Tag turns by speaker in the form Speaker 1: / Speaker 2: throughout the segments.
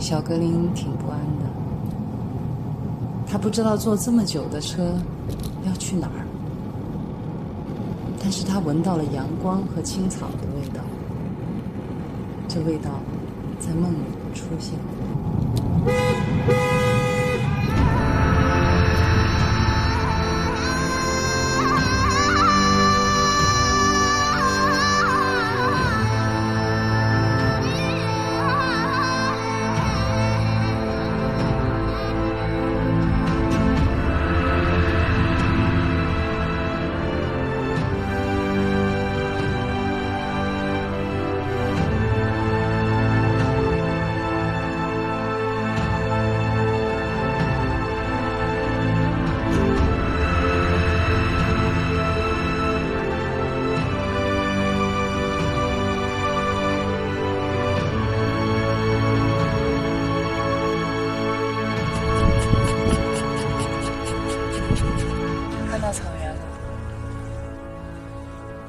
Speaker 1: 小格林挺不安的，他不知道坐这么久的车要去哪儿，但是他闻到了阳光和青草的味道，这味道在梦里出现。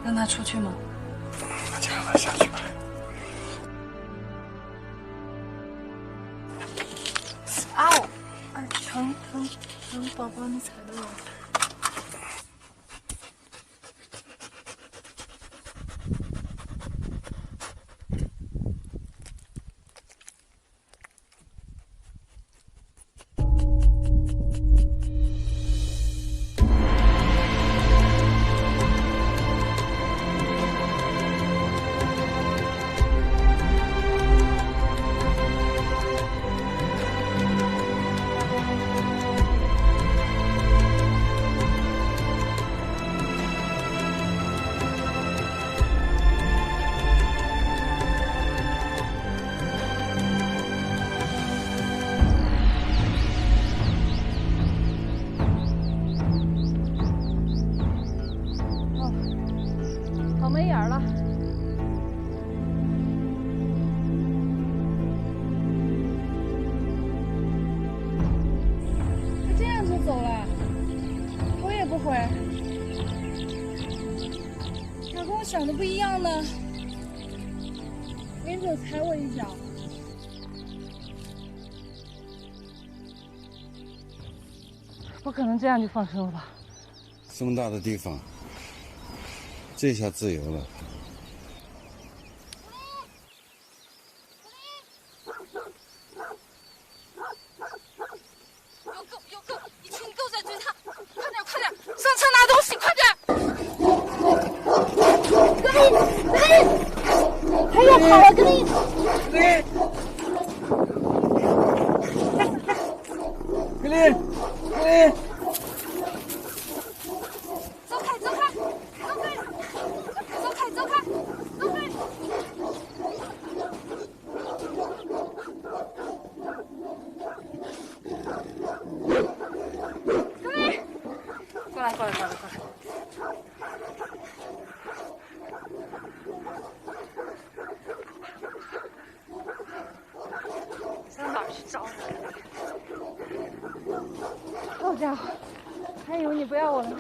Speaker 1: 让他出去吗？
Speaker 2: 那就让他下去吧。
Speaker 1: 嗷！疼，宝宝，你踩到我。
Speaker 3: 没眼了。他这样就走了，头也不回。咋跟我想的不一样呢？临走踩我一脚。不可能这样就放生了吧？
Speaker 2: 这么大的地方，这下自由了。
Speaker 3: 有狗！一群狗在追他！快点！上车拿东西，快点！格林，他又跑了，格林。过来！上哪儿去找人？好家伙，还以为你不要我了呢。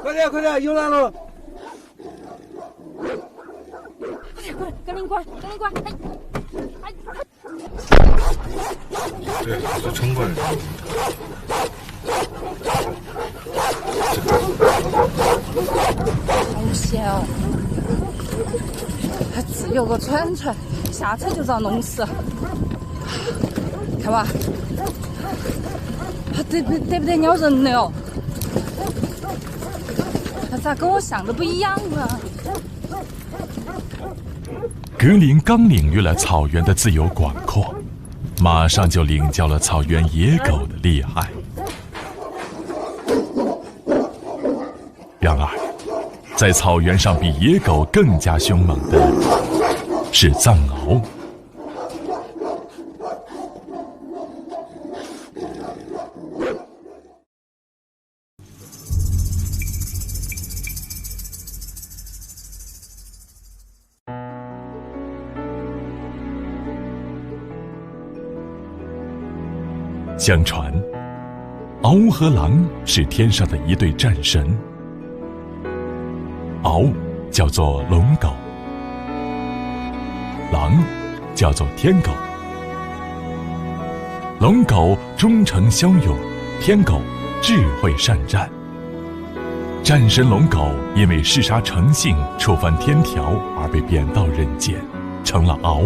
Speaker 2: 快点，又来了！
Speaker 3: 快点，格林乖！
Speaker 2: 对，就冲过来。
Speaker 1: 好险哦！还只有个串，下车就遭弄死。看吧，他得不得咬人了哦？他咋跟我想的不一样啊？
Speaker 4: 格林刚领略了草原的自由广阔，马上就领教了草原野狗的厉害。然而，在草原上比野狗更加凶猛的是藏獒。相传，獒和狼是天上的一对战神。獒叫做龙狗，狼叫做天狗，龙狗忠诚骁勇，天狗智慧善战。战神龙狗因为嗜杀成性，触犯天条而被贬到人间，成了敖。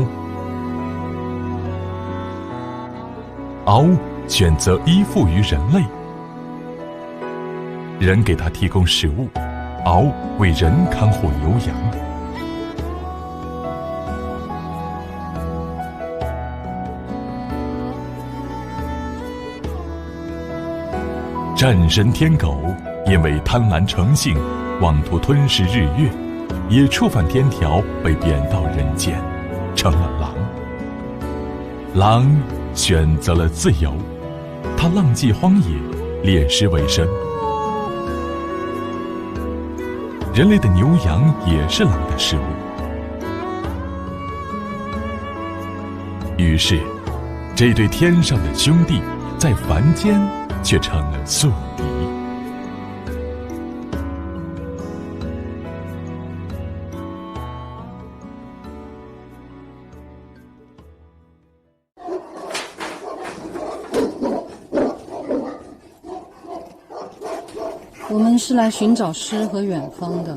Speaker 4: 敖选择依附于人类，人给他提供食物，敖为人看护牛羊。战神天狗因为贪婪成性，妄图吞噬日月，也触犯天条，被贬到人间，成了狼。狼选择了自由，他浪迹荒野，猎食为生。人类的牛羊也是狼的食物，于是这对天上的兄弟在凡间却成了宿敌。
Speaker 1: 我们是来寻找诗和远方的，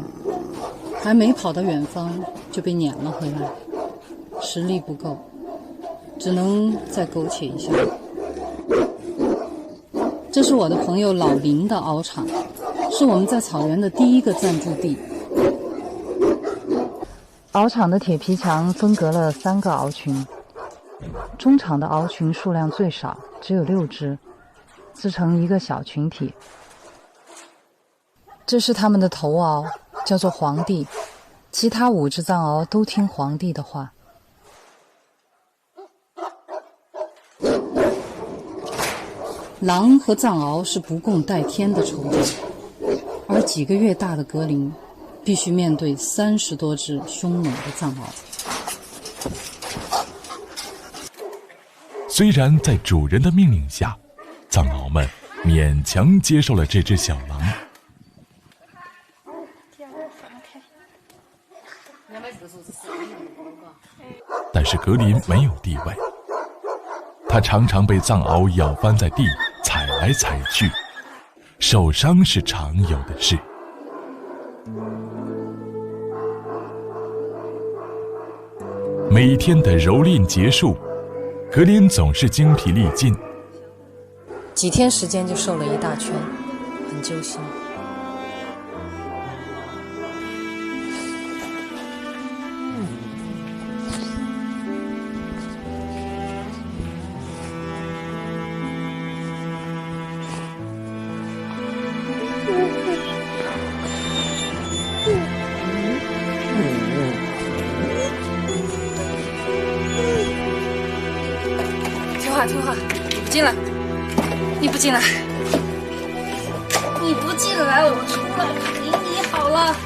Speaker 1: 还没跑到远方就被撵了回来，实力不够，只能再苟且一下。这是我的朋友老林的獒场，是我们在草原的第一个暂住地。獒场的铁皮墙分隔了3个獒群，中场的獒群数量最少，只有6只，自成一个小群体。这是他们的头獒，叫做皇帝，其他5只藏獒都听皇帝的话。狼和藏獒是不共戴天的仇家，而几个月大的格林必须面对30多只凶猛的藏獒。
Speaker 4: 虽然在主人的命令下，藏獒们勉强接受了这只小狼，但是格林没有地位，他常常被藏獒咬翻在地，踩来踩去，受伤是常有的事。每天的蹂躏结束，格林总是精疲力尽，
Speaker 1: 几天时间就瘦了一大圈，很揪心。
Speaker 3: 听话，你不进来，你不进来，你不进来，我出来陪你好了。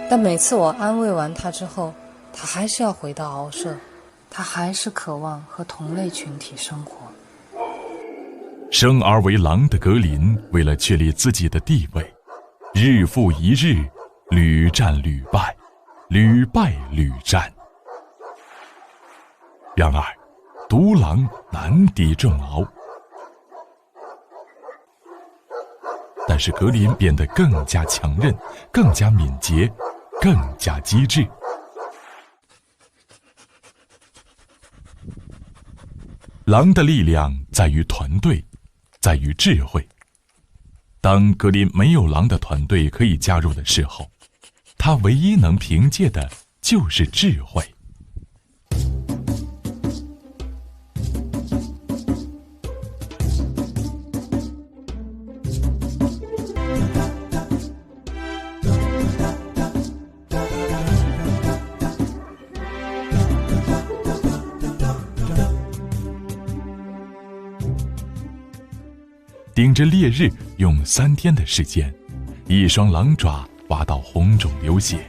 Speaker 1: 但每次我安慰完他之后，他还是要回到獒舍，他还是渴望和同类群体生活。
Speaker 4: 生而为狼的格林，为了确立自己的地位，日复一日，屡战屡败，屡败屡战。然而，独狼难敌众獒，但是格林变得更加强韧，更加敏捷，更加机智。狼的力量在于团队，在于智慧。当格林没有狼的团队可以加入的时候，他唯一能凭借的就是智慧。顶着烈日用3天的时间，一双狼爪挖到红肿流血。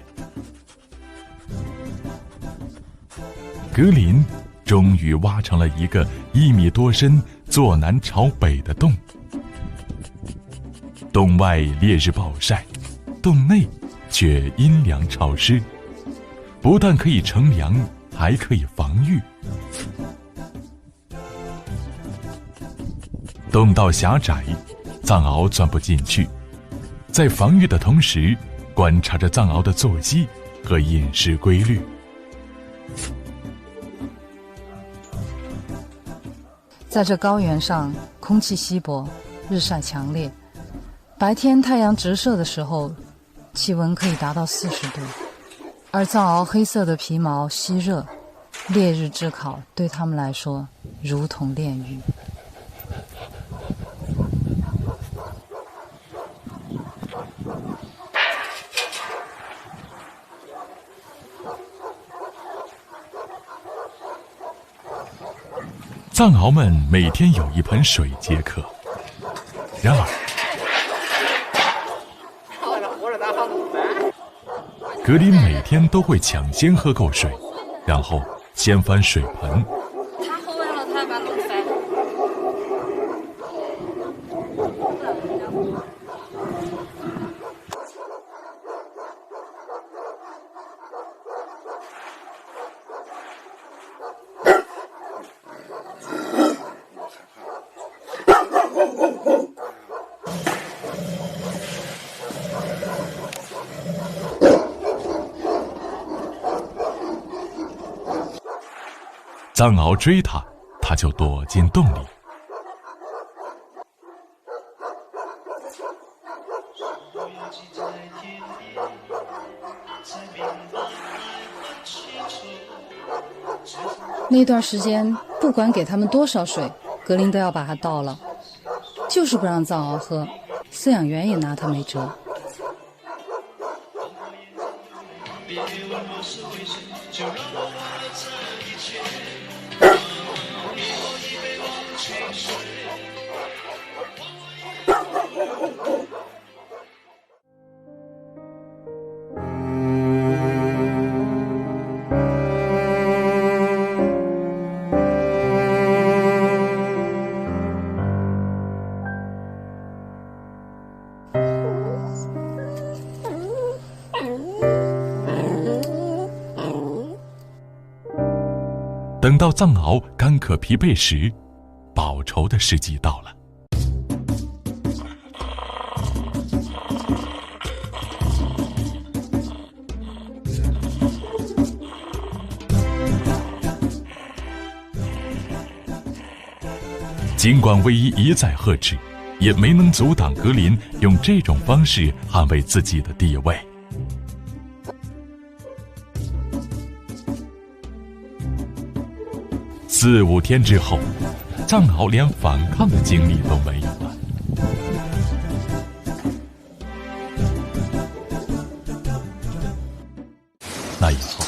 Speaker 4: 格林终于挖成了一个1米多深、坐南朝北的洞。洞外烈日暴晒，洞内却阴凉潮湿，不但可以乘凉，还可以防御。洞道狭窄，藏獒钻不进去，在防御的同时，观察着藏獒的作息和饮食规律。
Speaker 1: 在这高原上，空气稀薄，日晒强烈，白天太阳直射的时候，气温可以达到40度，而藏獒黑色的皮毛吸热，烈日炙烤对他们来说如同炼狱。
Speaker 4: 藏獒们每天有一盆水解渴，然而格林每天都会抢先喝够水，然后掀翻水盆。
Speaker 3: 他喝完了，他要把它弄翻。
Speaker 4: 藏獒追它，它就躲进洞里。
Speaker 1: 那段时间，不管给他们多少水，格林都要把它倒了，就是不让藏獒喝，饲养员也拿他没辙。
Speaker 4: 等到藏獒干渴疲惫时，报仇的时机到了。尽管卫伊一再呵斥，也没能阻挡格林用这种方式捍卫自己的地位。4、5天之后，藏獒连反抗的精力都没有了。那以后，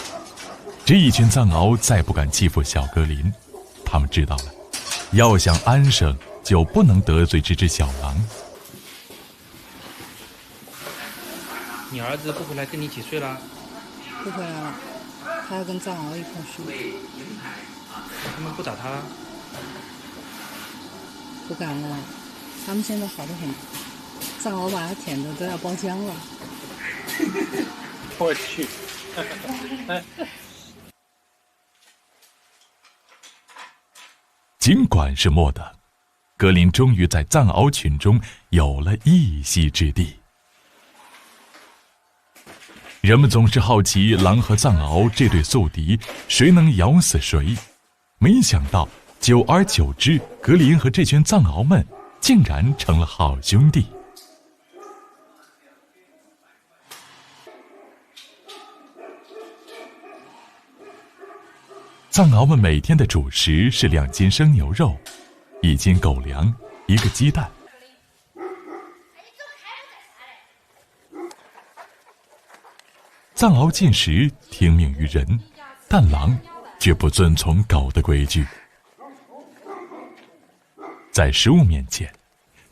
Speaker 4: 这一群藏獒再不敢欺负小格林，他们知道了，要想安生，就不能得罪这只小狼。
Speaker 5: 你儿子不回来跟你一起睡啦？
Speaker 1: 不回来了，他要跟藏獒一块睡。
Speaker 5: 他们不打他啦？
Speaker 1: 不敢了，他们现在好得很，藏獒把他舔的都要包浆了。
Speaker 5: 我去！
Speaker 4: 尽管是末等，格林终于在藏獒群中有了一席之地。人们总是好奇狼和藏獒这对宿敌谁能咬死谁，没想到久而久之，格林和这群藏獒们竟然成了好兄弟。藏獒们每天的主食是2斤生牛肉、1斤狗粮、1个鸡蛋。藏獒进食听命于人，但狼绝不遵从狗的规矩。在食物面前，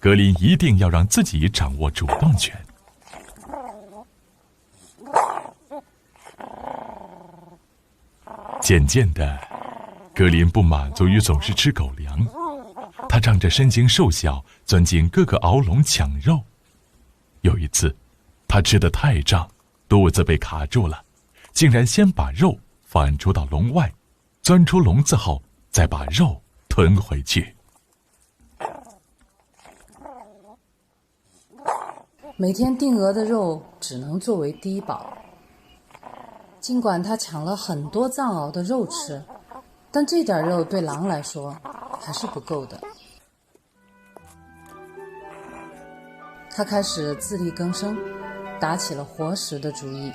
Speaker 4: 格林一定要让自己掌握主动权。渐渐的，格林不满足于总是吃狗粮，他仗着身形瘦小，钻进各个敖笼抢肉。有一次，他吃得太胀，肚子被卡住了，竟然先把肉反出到笼外，钻出笼子后，再把肉吞回去。
Speaker 1: 每天定额的肉只能作为低保。尽管他抢了很多藏獒的肉吃，但这点肉对狼来说还是不够的。他开始自力更生，打起了活食的主意。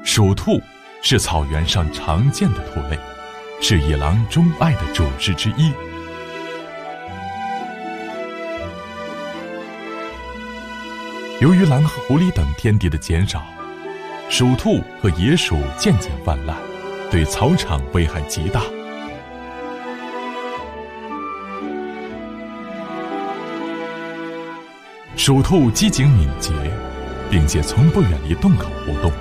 Speaker 4: 鼠兔是草原上常见的兔类，是野狼钟爱的主食之一。由于狼和狐狸等天敌的减少，鼠兔和野鼠渐渐泛滥，对草场危害极大。鼠兔机警敏捷，并且从不远离洞口活动。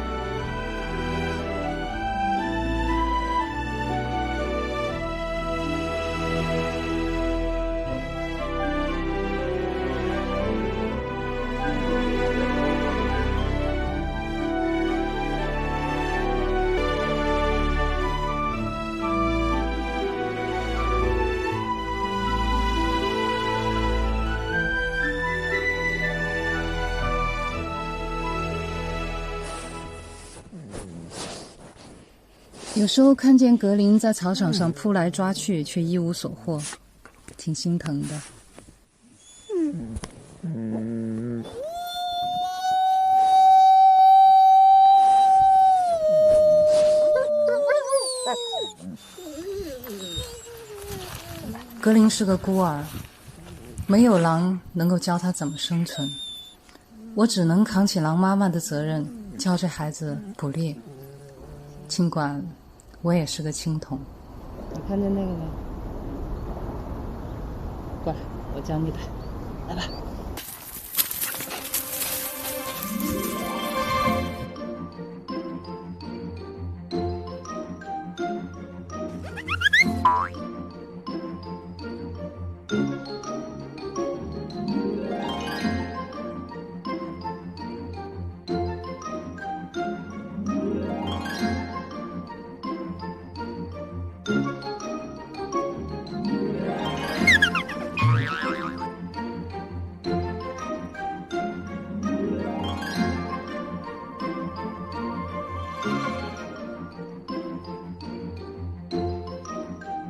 Speaker 1: 有时候看见格林在草场上扑来抓去，却一无所获，挺心疼的。格林是个孤儿，没有狼能够教他怎么生存，我只能扛起狼妈妈的责任，教这孩子捕猎。尽管我也是个青铜。你看见那个没？过来，我教你打，来吧。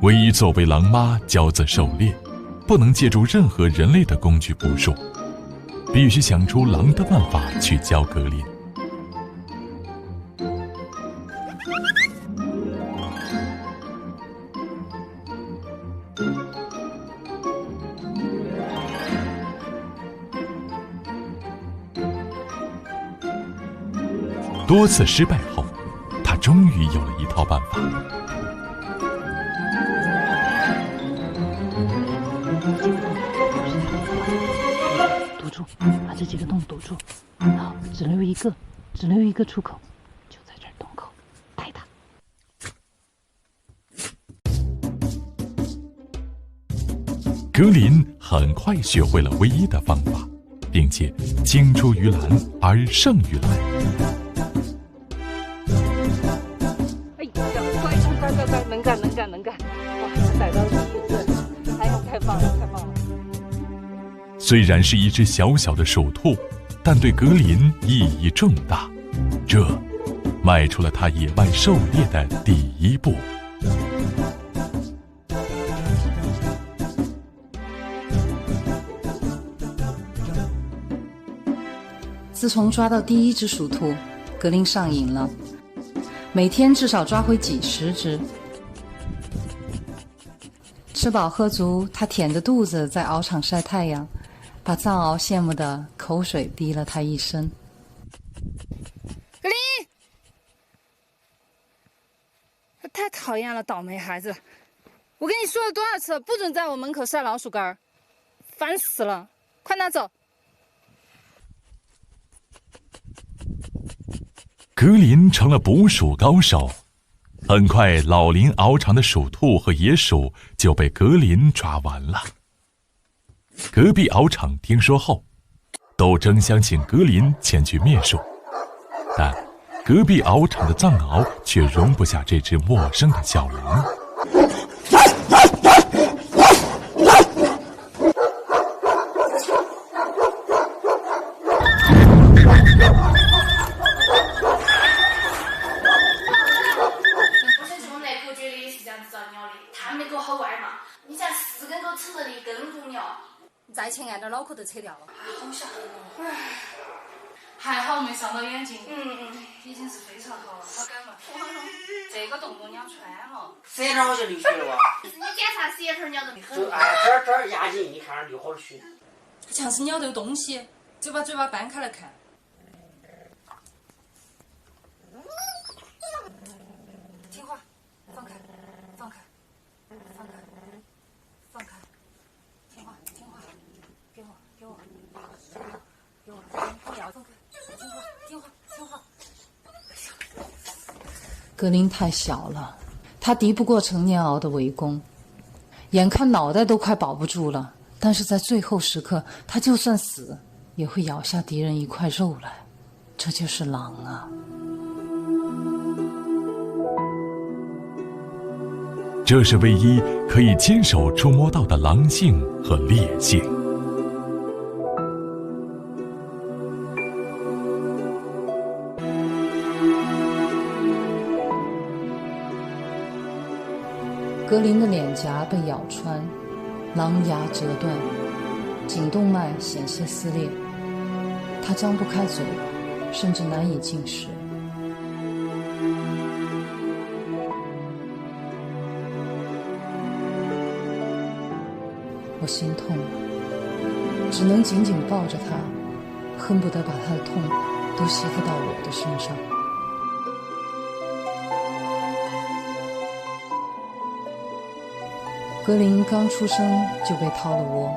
Speaker 4: 唯一作为狼妈骄子狩猎，不能借助任何人类的工具捕捉，必须想出狼的办法去教格林。多次失败后，他终于有了一套办法。
Speaker 6: 堵住，把这几个洞堵住，好，只留一个出口，就在这儿洞口，拍它。
Speaker 4: 格林很快学会了唯一的方法，并且青出于蓝而胜于蓝。
Speaker 6: 哎呀，快，能干！哇，逮到第一只，哎呀，太棒了！
Speaker 4: 虽然是一只小小的鼠兔，但对格林意义重大，这迈出了他野外狩猎的第一步。
Speaker 1: 自从抓到第一只鼠兔，格林上瘾了，每天至少抓回几十只。吃饱喝足，他腆着肚子在獒场晒太阳，把藏獒羡慕的口水滴了他一身。
Speaker 3: 格林，太讨厌了，倒霉孩子！我跟你说了多少次，不准在我门口晒老鼠干儿，烦死了！快拿走。
Speaker 4: 格林成了捕鼠高手，很快老林獒场的鼠兔和野鼠就被格林抓完了。隔壁獒场听说后，都争相请格林前去灭鼠，但隔壁獒场的藏獒却容不下这只陌生的小狼。
Speaker 3: 再前按点脑壳都扯掉了，
Speaker 7: 好吓人哦！
Speaker 3: 还好没伤到眼睛。已经是非常好了，好感冒。这个洞洞鸟穿了，
Speaker 7: 舌头好像流血了哇！
Speaker 3: 你检查舌头鸟都
Speaker 7: 就这儿压紧，一看流好多血。
Speaker 3: 像是咬到东西，就把嘴巴掰开来看。听话，放开，放开，放开，放开。听话，听话，给我，给我，给我，不要放开，听话，听话，听话。
Speaker 1: 格林太小了，他敌不过成年獒的围攻，眼看脑袋都快保不住了，但是在最后时刻，他就算死，也会咬下敌人一块肉来。这就是狼啊！
Speaker 4: 这是唯一可以亲手触摸到的狼性和烈性。
Speaker 1: 格林的脸颊被咬穿，狼牙折断，颈动脉险些撕裂，他张不开嘴，甚至难以进食。我心痛，只能紧紧抱着他，恨不得把他的痛都吸附到我的身上。格林刚出生就被掏了窝，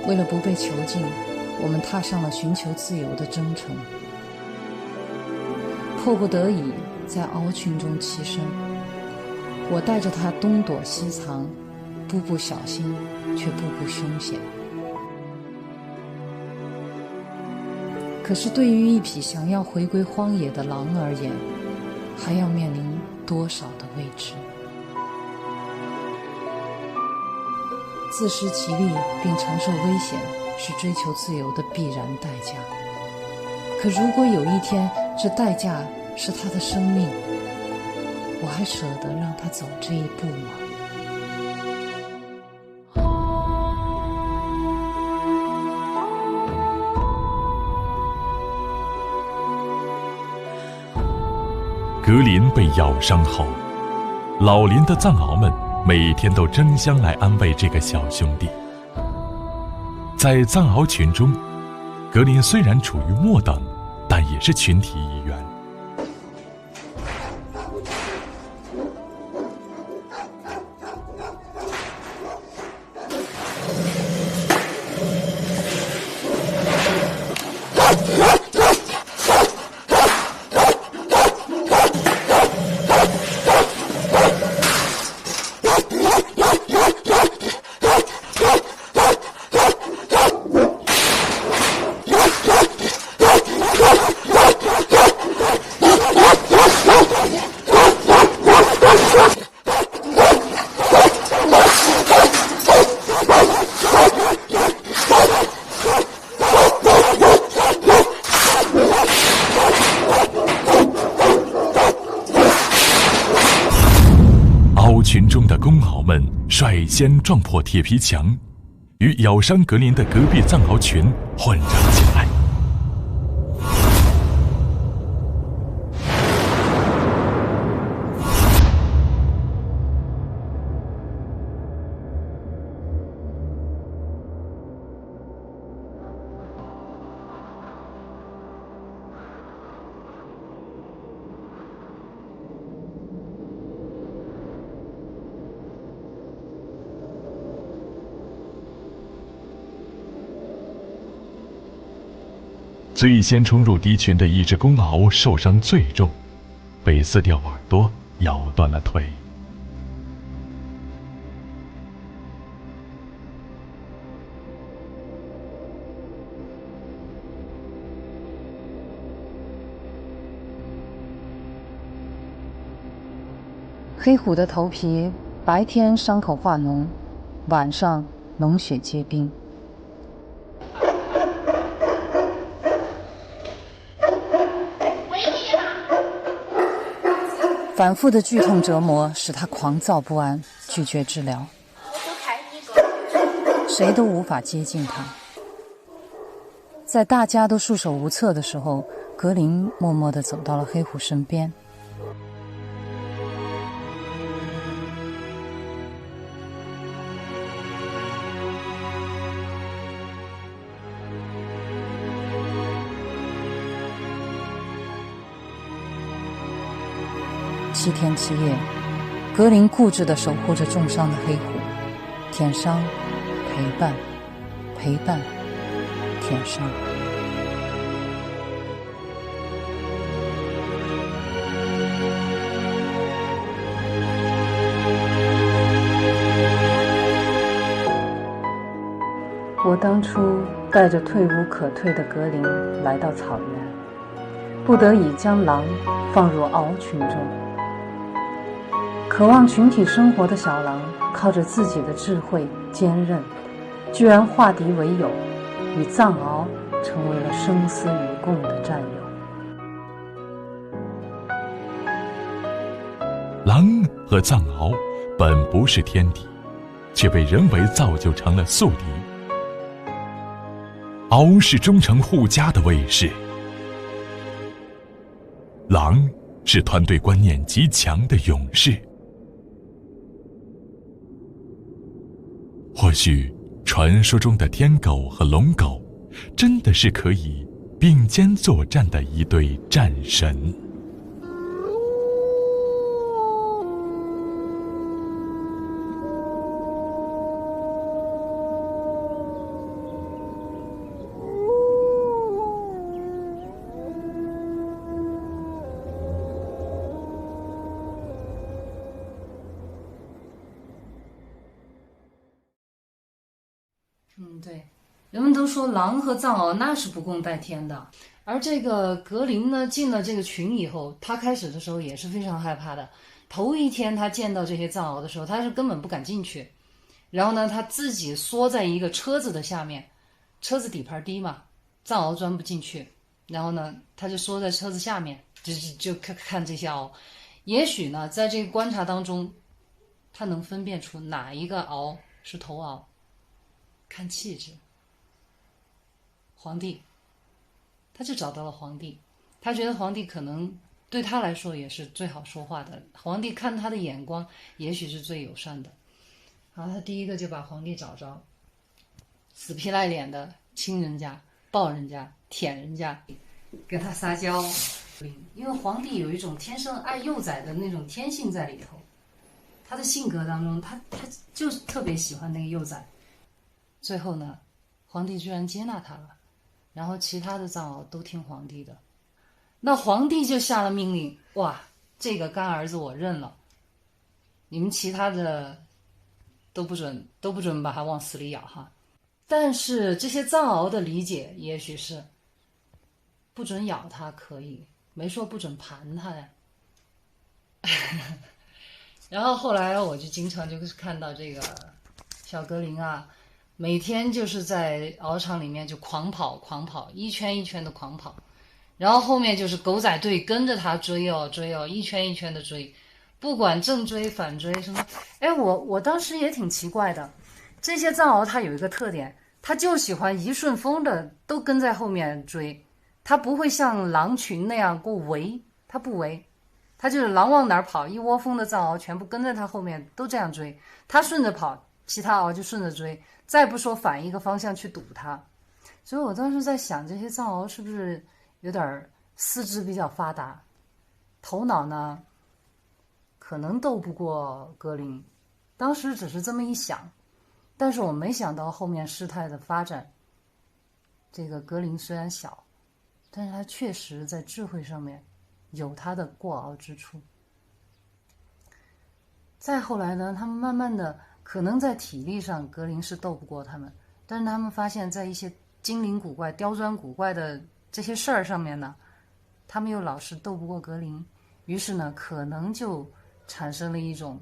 Speaker 1: 为了不被囚禁，我们踏上了寻求自由的征程。迫不得已，在獒群中栖身，我带着他东躲西藏，步步小心，却步步凶险。可是对于一匹想要回归荒野的狼而言，还要面临多少的未知？自食其力并承受危险，是追求自由的必然代价。可如果有一天，这代价是他的生命，我还舍得让他走这一步吗？
Speaker 4: 格林被咬伤后，老林的藏獒们每天都争相来安慰这个小兄弟。在藏獒群中，格林虽然处于末等，但也是群体一员。群中的公獒们率先撞破铁皮墙，与咬伤格林的隔壁藏獒群混战起来。最先冲入敌群的一只公獒受伤最重，被撕掉耳朵，咬断了腿。
Speaker 1: 黑虎的头皮白天伤口化脓，晚上脓血结冰。反复的剧痛折磨使他狂躁不安，拒绝治疗，谁都无法接近他。在大家都束手无策的时候，格林默默地走到了黑虎身边。7天7夜，格林固执地守护着重伤的黑虎，舔伤，陪伴，陪伴，舔伤。我当初带着退无可退的格林来到草原，不得已将狼放入獒群中。渴望群体生活的小狼，靠着自己的智慧坚韧，居然化敌为友，与藏獒成为了生死与共的战友。
Speaker 4: 狼和藏獒本不是天敌，却被人为造就成了宿敌。獒是忠诚护家的卫士，狼是团队观念极强的勇士。或许传说中的天狗和龙狗真的是可以并肩作战的一对战神。
Speaker 1: 对，人们都说狼和藏獒那是不共戴天的，而这个格林呢，进了这个群以后，他开始的时候也是非常害怕的。头一天他见到这些藏獒的时候，他是根本不敢进去，然后呢，他自己缩在一个车子的下面，车子底盘低嘛，藏獒钻不进去，然后呢，他就缩在车子下面，就看这些獒。也许呢，在这个观察当中，他能分辨出哪一个獒是头獒。看气质，皇帝，他就找到了皇帝，他觉得皇帝可能对他来说也是最好说话的，皇帝看他的眼光也许是最友善的。然后他第一个就把皇帝找着，死皮赖脸的亲人家、抱人家、舔人家，跟他撒娇。因为皇帝有一种天生爱幼崽的那种天性在里头，他的性格当中，他就特别喜欢那个幼崽。最后呢，皇帝居然接纳他了，然后其他的藏獒都听皇帝的。那皇帝就下了命令，哇，这个干儿子我认了，你们其他的都不准把他往死里咬哈。但是这些藏獒的理解也许是不准咬他可以，没说不准盘他呀。然后后来我就经常就是看到这个小格林啊，每天就是在獒场里面就狂跑，一圈一圈的狂跑，然后后面就是狗仔队跟着他追哦，一圈一圈的追，不管正追反追什么。哎，我当时也挺奇怪的，这些藏獒它有一个特点，它就喜欢一顺风的都跟在后面追，它不会像狼群那样过围，它不围，它就是狼往哪儿跑，一窝蜂的藏獒全部跟在它后面都这样追，它顺着跑，其他獒就顺着追，再不说反一个方向去堵它。所以我当时在想，这些藏獒是不是有点四肢比较发达，头脑呢可能斗不过格林，当时只是这么一想，但是我没想到后面事态的发展。这个格林虽然小，但是他确实在智慧上面有他的过傲之处。再后来呢，他们慢慢的可能在体力上格林是斗不过他们，但是他们发现在一些精灵古怪刁钻古怪的这些事儿上面呢，他们又老是斗不过格林，于是呢可能就产生了一种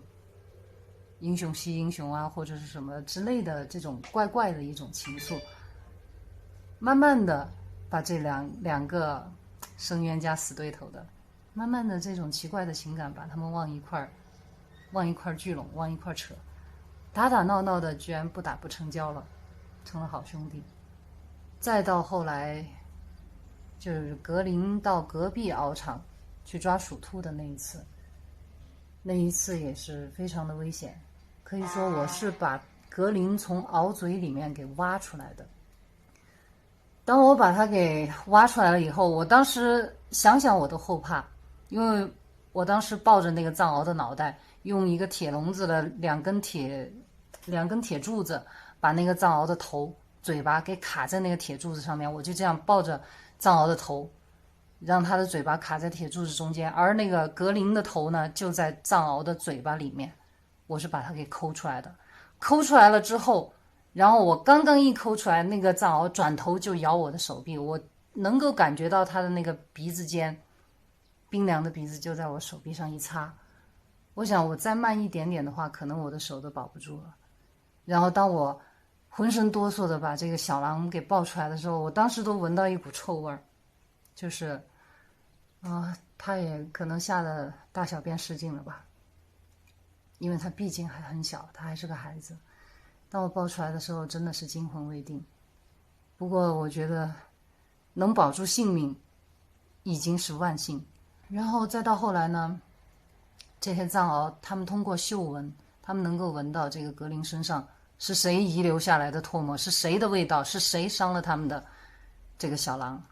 Speaker 1: 英雄惜英雄啊，或者是什么之类的这种怪怪的一种情愫，慢慢的把这两个生冤家死对头的，慢慢的这种奇怪的情感把他们往一块聚拢，往一块扯，打打闹闹的居然不打不成交了，成了好兄弟。再到后来就是格林到隔壁敖厂去抓鼠兔的那一次，那一次也是非常的危险，可以说我是把格林从敖嘴里面给挖出来的。当我把它给挖出来了以后，我当时想想我都后怕，因为我当时抱着那个藏獒的脑袋，用一个铁笼子的两根铁柱子把那个藏獒的头嘴巴给卡在那个铁柱子上面，我就这样抱着藏獒的头，让它的嘴巴卡在铁柱子中间，而那个格林的头呢就在藏獒的嘴巴里面，我是把它给抠出来的。抠出来了之后，然后我刚刚一抠出来，那个藏獒转头就咬我的手臂，我能够感觉到它的那个鼻子尖，冰凉的鼻子就在我手臂上一擦，我想我再慢一点点的话，可能我的手都保不住了。然后当我浑身哆嗦的把这个小狼给抱出来的时候，我当时都闻到一股臭味儿，就是他也可能吓得大小便失禁了吧，因为他毕竟还很小，他还是个孩子。当我抱出来的时候真的是惊魂未定，不过我觉得能保住性命已经是万幸。然后再到后来呢，这些藏獒他们通过嗅闻，他们能够闻到这个格林身上是谁遗留下来的唾沫，是谁的味道，是谁伤了他们的这个小狼。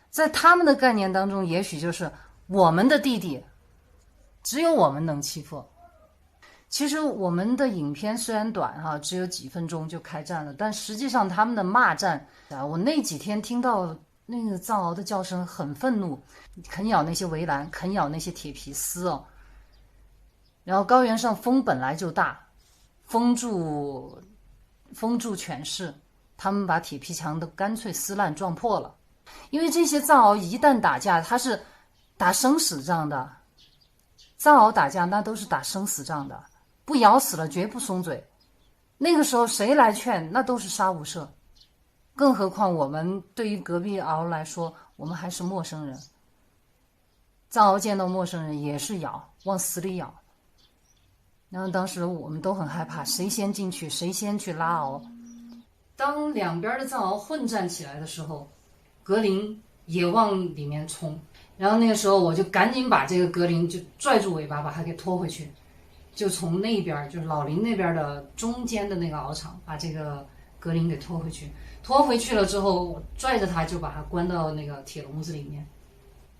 Speaker 1: 在他们的概念当中，也许就是我们的弟弟只有我们能欺负。其实我们的影片虽然短只有几分钟就开战了，但实际上他们的骂战我那几天听到那个藏獒的叫声很愤怒，啃咬那些围栏，啃咬那些铁皮丝然后高原上风本来就大，封住犬市，他们把铁皮墙都干脆撕烂撞破了。因为这些藏獒一旦打架，他是打生死仗的，藏獒打架那都是打生死仗的，不咬死了绝不松嘴。那个时候谁来劝那都是杀无赦，更何况我们对于隔壁獒来说，我们还是陌生人，藏獒见到陌生人也是咬，往死里咬。然后当时我们都很害怕，谁先进去谁先去拉獒。当两边的藏獒混战起来的时候，格林也往里面冲，然后那个时候我就赶紧把这个格林就拽住尾巴把它给拖回去，就从那边就是老林那边的中间的那个獒场把这个格林给拖回去。拖回去了之后，我拽着他就把他关到那个铁笼子里面，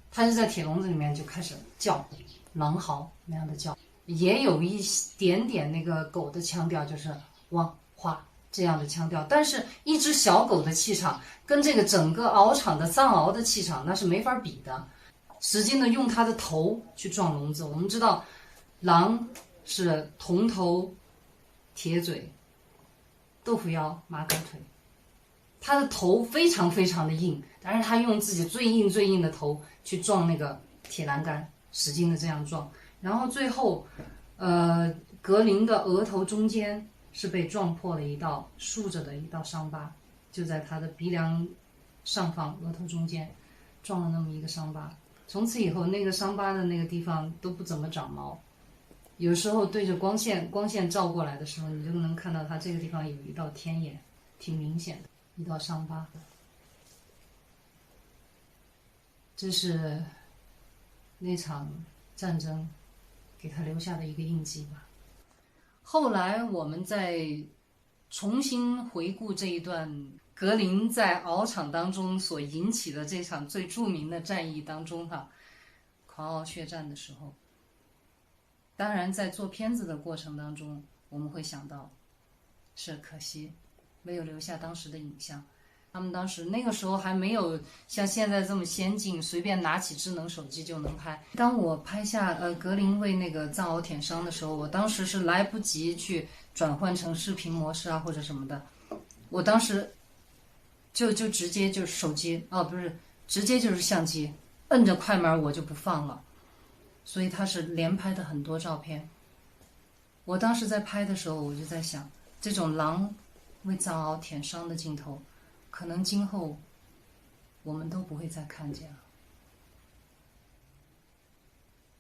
Speaker 1: 他就在铁笼子里面就开始叫狼嚎那样的叫，也有一点点那个狗的腔调，就是汪哗这样的腔调，但是一只小狗的气场跟这个整个獒场的藏獒的气场那是没法比的，使劲的用它的头去撞笼子。我们知道狼是铜头铁嘴豆腐腰马杆腿，它的头非常非常的硬，但是它用自己最硬的头去撞那个铁栏杆，使劲的这样撞，然后最后格林的额头中间是被撞破了一道竖着的一道伤疤，就在他的鼻梁上方额头中间撞了那么一个伤疤。从此以后那个伤疤的那个地方都不怎么长毛，有时候对着光线照过来的时候，你就能看到它这个地方有一道天眼，挺明显的一道伤疤。这是那场战争给他留下的一个印记吧。后来我们再重新回顾这一段格林在獒场当中所引起的这场最著名的战役当中狂獒血战的时候，当然在做片子的过程当中，我们会想到是可惜没有留下当时的影像，他们当时那个时候还没有像现在这么先进，随便拿起智能手机就能拍。当我拍下格林为那个藏獒舔伤的时候，我当时是来不及去转换成视频模式啊或者什么的，我当时就直接就是手机不是，直接就是相机，摁着快门我就不放了。所以他是连拍的很多照片。我当时在拍的时候，我就在想，这种狼为藏獒舔伤的镜头，可能今后我们都不会再看见了。